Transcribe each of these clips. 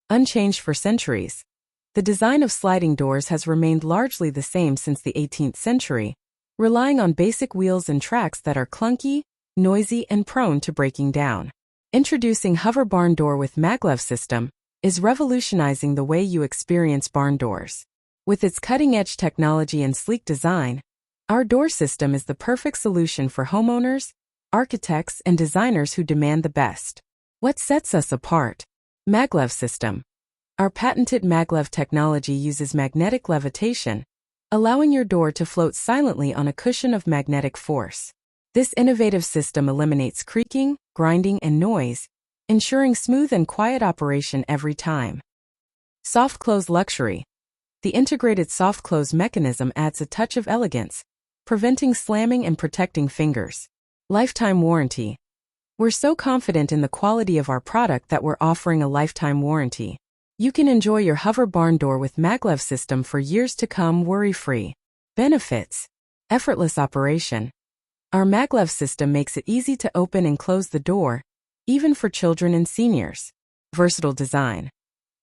Unchanged for centuries, the design of sliding doors has remained largely the same since the 18th century, relying on basic wheels and tracks that are clunky, noisy, and prone to breaking down. Introducing Hover Barn Door with Maglev System is revolutionizing the way you experience barn doors. With its cutting-edge technology and sleek design, our door system is the perfect solution for homeowners, architects, and designers who demand the best. What sets us apart? Maglev System. Our patented Maglev technology uses magnetic levitation, allowing your door to float silently on a cushion of magnetic force. This innovative system eliminates creaking, grinding, and noise, ensuring smooth and quiet operation every time. Soft Close Luxury. The integrated soft close mechanism adds a touch of elegance, preventing slamming and protecting fingers. Lifetime warranty. We're so confident in the quality of our product that we're offering a lifetime warranty. You can enjoy your Hover Barn Door with Maglev System for years to come worry-free. Benefits. Effortless operation. Our Maglev system makes it easy to open and close the door, even for children and seniors. Versatile design.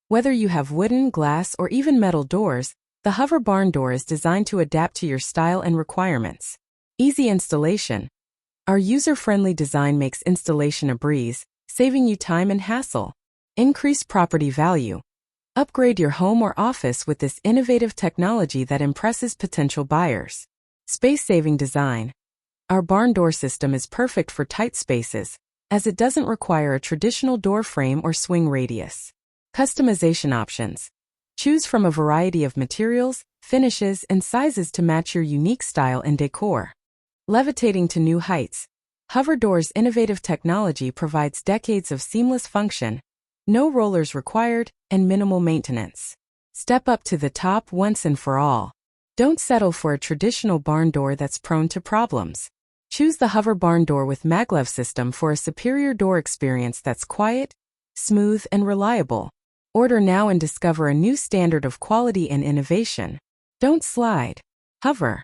Whether you have wooden, glass, or even metal doors, the Hover Barn Door is designed to adapt to your style and requirements. Easy installation. Our user-friendly design makes installation a breeze, saving you time and hassle. Increase property value. Upgrade your home or office with this innovative technology that impresses potential buyers. Space-saving design. Our barn door system is perfect for tight spaces, as it doesn't require a traditional door frame or swing radius. Customization options. Choose from a variety of materials, finishes, and sizes to match your unique style and decor. Levitating to new heights. Hover Door's innovative technology provides decades of seamless function, no rollers required, and minimal maintenance. Step up to the top once and for all. Don't settle for a traditional barn door that's prone to problems. Choose the Hover Barn Door with Maglev System for a superior door experience that's quiet, smooth, and reliable. Order now and discover a new standard of quality and innovation. Don't slide. Hover.